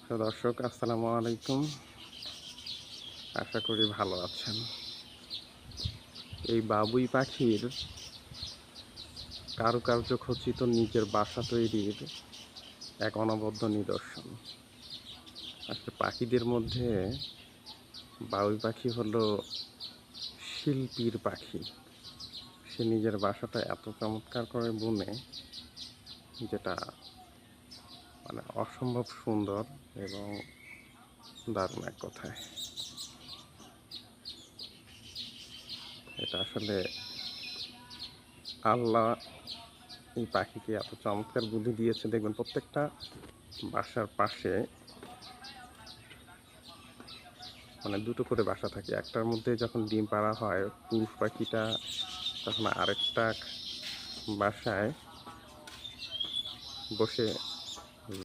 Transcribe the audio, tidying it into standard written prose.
তো দর্শক আসসালামু আলাইকুম। আশা করি ভালো আছেন। এই বাবুই পাখির কারুকার্য খচিত নিজের বাসা তৈরির এক অনবদ্য নিদর্শন। আসলে পাখিদের মধ্যে বাবুই পাখি হলো শিল্পীর পাখি। সে নিজের বাসাটা এত চমৎকার করে বুনে, যেটা অসম্ভব সুন্দর এবং দারুণ এক কথায়। এটা আসলে আল্লাহ এই পাখিকে এত চমৎকার বুদ্ধি দিয়েছে। দেখবেন প্রত্যেকটা বাসার পাশে দুটো করে বাসা থাকে। একটার মধ্যে যখন ডিম পাড়া হয়, পুরুষ পাখিটা তখন আরেকটা বাসায় বসে